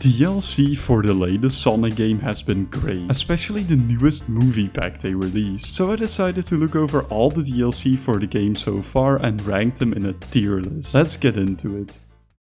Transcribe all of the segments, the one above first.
DLC for the latest Sonic game has been great, especially the newest movie pack they released, so I decided to look over all the DLC for the game so far and rank them in a tier list. Let's get into it.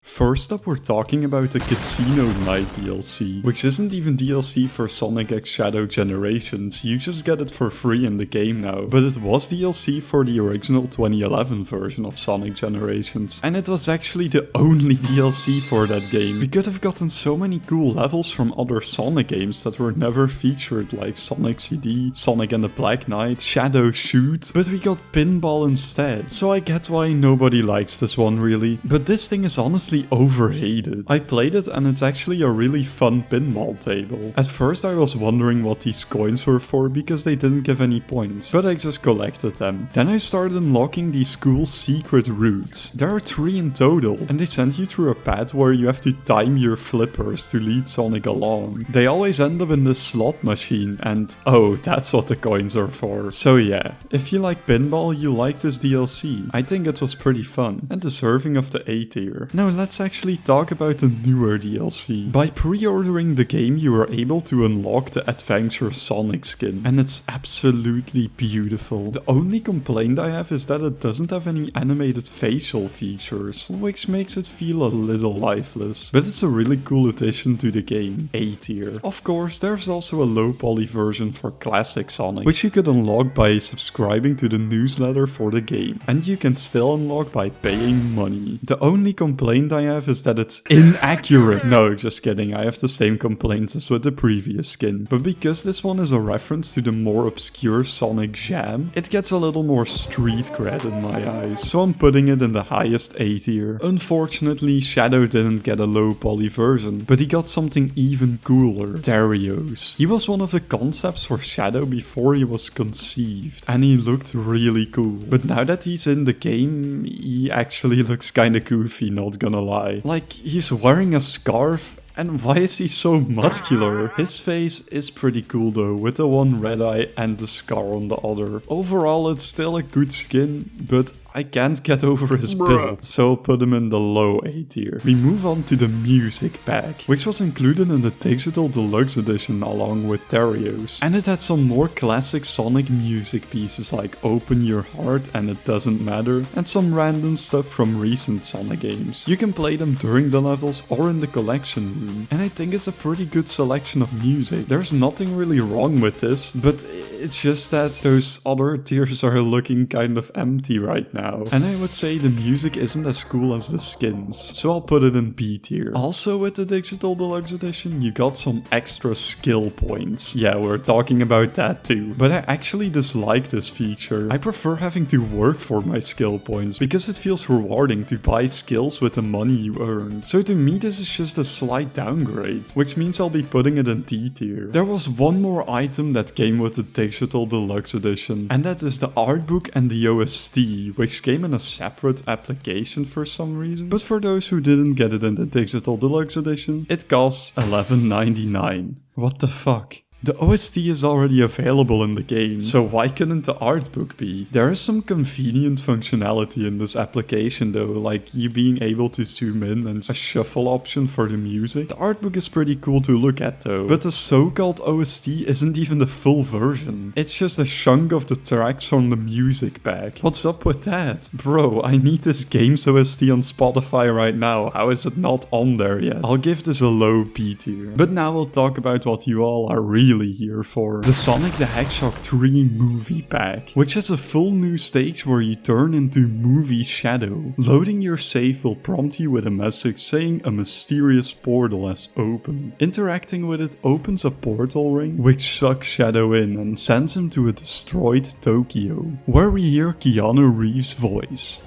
First up, we're talking about the Casino Night DLC, which isn't even DLC for Sonic X Shadow Generations, you just get it for free in the game now, but it was DLC for the original 2011 version of Sonic Generations, and it was actually the only DLC for that game. We could have gotten so many cool levels from other Sonic games that were never featured, like Sonic CD, Sonic and the Black Knight, Shadow Shoot, but we got Pinball instead, so I get why nobody likes this one really, but this thing is honestly overhated. I played it and it's actually a really fun pinball table. At first I was wondering what these coins were for because they didn't give any points, but I just collected them. Then I started unlocking these cool secret routes. There are 3 in total, and they send you through a path where you have to time your flippers to lead Sonic along. They always end up in this slot machine, and oh, that's what the coins are for. So yeah, if you like pinball, you like this DLC. I think it was pretty fun, and deserving of the A tier. Now let's actually talk about the newer DLC. By pre-ordering the game, you are able to unlock the Adventure Sonic skin, and it's absolutely beautiful. The only complaint I have is that it doesn't have any animated facial features, which makes it feel a little lifeless, but it's a really cool addition to the game. A tier. Of course, there's also a low poly version for Classic Sonic, which you could unlock by subscribing to the newsletter for the game, and you can still unlock by paying money. The only complaint I have is that it's inaccurate. No, just kidding, I have the same complaints as with the previous skin. But because this one is a reference to the more obscure Sonic Jam, it gets a little more street cred in my eyes, so I'm putting it in the highest A tier. Unfortunately, Shadow didn't get a low poly version, but he got something even cooler. Terios. He was one of the concepts for Shadow before he was conceived, and he looked really cool. But now that he's in the game, he actually looks kinda goofy, not gonna lie. Like, he's wearing a scarf, and why is he so muscular? His face is pretty cool though, with the one red eye and the scar on the other. Overall, it's still a good skin, but I can't get over his build, so I'll put him in the low A tier. We move on to the music pack, which was included in the digital deluxe edition along with Terios. And it had some more classic Sonic music pieces like Open Your Heart and It Doesn't Matter, and some random stuff from recent Sonic games. You can play them during the levels or in the collection room, and I think it's a pretty good selection of music. There's nothing really wrong with this, but it's just that those other tiers are looking kind of empty right now. And I would say the music isn't as cool as the skins, so I'll put it in B tier. Also with the Digital Deluxe Edition, you got some extra skill points. Yeah, we're talking about that too. But I actually dislike this feature. I prefer having to work for my skill points, because it feels rewarding to buy skills with the money you earn. So to me this is just a slight downgrade, which means I'll be putting it in D tier. There was one more item that came with the Digital Deluxe Edition, and that is the art book and the OST, which came in a separate application for some reason. But for those who didn't get it in the Digital Deluxe Edition, it costs $11.99. What the fuck? The OST is already available in the game, so why couldn't the art book be? There is some convenient functionality in this application though, like you being able to zoom in and a shuffle option for the music. The art book is pretty cool to look at though, but the so-called OST isn't even the full version. It's just a chunk of the tracks from the music pack. What's up with that? Bro, I need this game's OST on Spotify right now, how is it not on there yet? I'll give this a low B tier. But now we'll talk about what you all are really here for. The Sonic the Hedgehog 3 movie pack, which has a full new stage where you turn into movie Shadow. Loading your save will prompt you with a message saying a mysterious portal has opened. Interacting with it opens a portal ring, which sucks Shadow in and sends him to a destroyed Tokyo, where we hear Keanu Reeves' voice.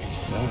Is that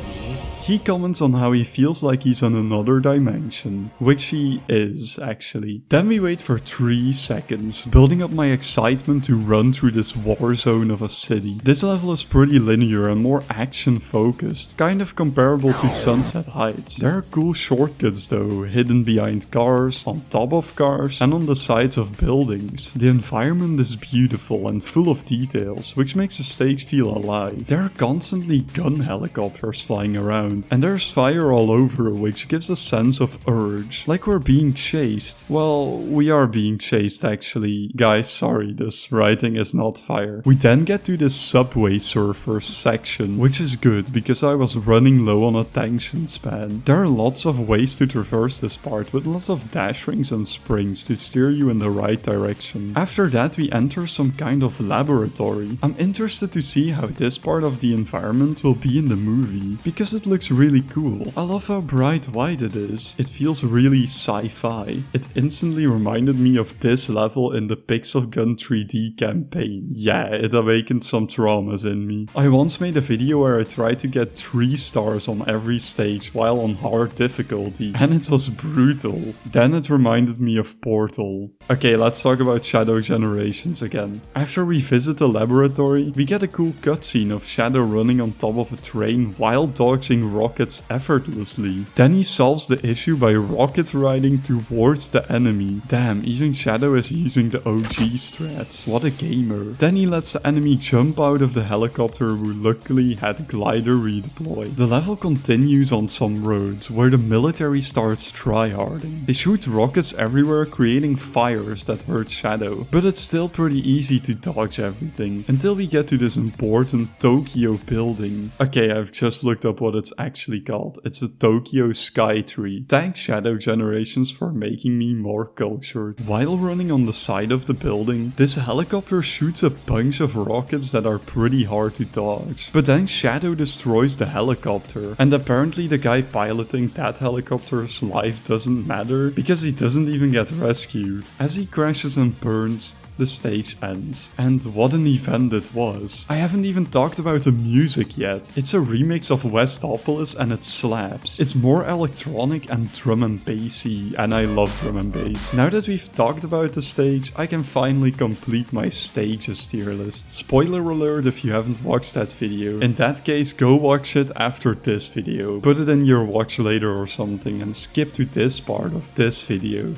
me? He comments on how he feels like he's on another dimension, which he is, actually. Then we wait for 3 seconds, building up my excitement to run through this war zone of a city. This level is pretty linear and more action focused, kind of comparable to Sunset Heights. There are cool shortcuts though, hidden behind cars, on top of cars, and on the sides of buildings. The environment is beautiful and full of details, which makes the stage feel alive. There are constantly gun helicopters flying around, around, and there's fire all over, which gives a sense of urge, like we're being chased. Well, we are being chased actually. Guys, sorry, this writing is not fire. We then get to this subway surfer section, which is good because I was running low on attention span. There are lots of ways to traverse this part with lots of dash rings and springs to steer you in the right direction. After that we enter some kind of laboratory. I'm interested to see how this part of the environment will be in the movie because it looks really cool. I love how bright white it is. It feels really sci-fi. It instantly reminded me of this level in the Pixel Gun 3D campaign. Yeah, it awakened some traumas in me. I once made a video where I tried to get 3 stars on every stage while on hard difficulty, and it was brutal. Then it reminded me of Portal. Okay, let's talk about Shadow Generations again. After we visit the laboratory, we get a cool cutscene of Shadow running on top of a train while dodging rockets effortlessly. Then he solves the issue by rocket riding towards the enemy. Damn, even Shadow is using the OG strats. What a gamer. Then he lets the enemy jump out of the helicopter who luckily had glider redeployed. The level continues on some roads where the military starts tryharding. They shoot rockets everywhere, creating fires that hurt Shadow, but it's still pretty easy to dodge everything until we get to this important Tokyo building. Okay, I've just looked up what it's actually called. It's a Tokyo Sky Tree. Thanks Shadow Generations for making me more cultured. While running on the side of the building, this helicopter shoots a bunch of rockets that are pretty hard to dodge. But then Shadow destroys the helicopter, and apparently the guy piloting that helicopter's life doesn't matter because he doesn't even get rescued. As he crashes and burns, the stage ends. And what an event it was. I haven't even talked about the music yet. It's a remix of Westopolis and it slaps. It's more electronic and drum and bassy, and I love drum and bass. Now that we've talked about the stage, I can finally complete my stages tier list. Spoiler alert if you haven't watched that video. In that case, go watch it after this video. Put it in your watch later or something and skip to this part of this video.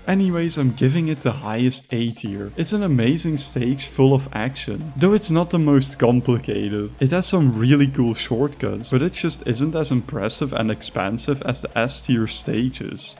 Anyways, I'm giving it the highest A tier. It's an amazing stage full of action. Though it's not the most complicated. It has some really cool shortcuts, but it just isn't as impressive and expansive as the S tier stages.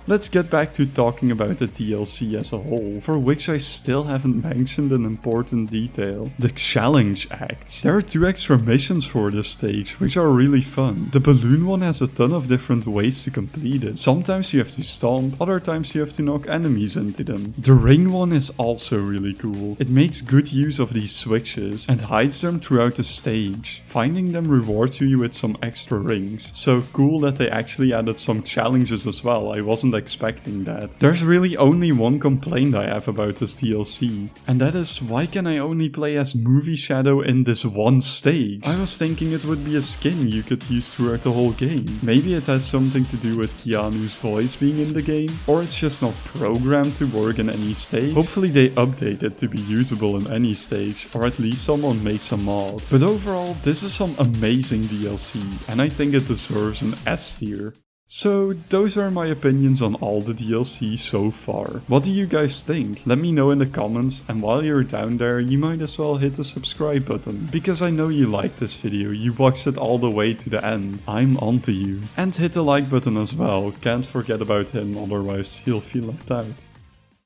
Let's get back to talking about the DLC as a whole, for which I still haven't mentioned an important detail. The challenge acts. There are 2 extra missions for this stage, which are really fun. The balloon one has a ton of different ways to complete it. Sometimes you have to stomp, other times you have to knock enemies into them. The ring one is also really cool. It makes good use of these switches and hides them throughout the stage. Finding them rewards you with some extra rings. So cool that they actually added some challenges as well. I wasn't expecting that. There's really only one complaint I have about this DLC, and that is, why can I only play as Movie Shadow in this one stage? I was thinking it would be a skin you could use throughout the whole game. Maybe it has something to do with Keanu's voice being in the game, or it's just not programmed to work in any stage. Hopefully they update it to be usable in any stage, or at least someone makes a mod. But overall, this is some amazing DLC, and I think it deserves an S tier. So those are my opinions on all the DLC so far. What do you guys think? Let me know in the comments, and while you're down there, you might as well hit the subscribe button, because I know you liked this video, you watched it all the way to the end. I'm onto you. And hit the like button as well, can't forget about him, otherwise you'll feel left out.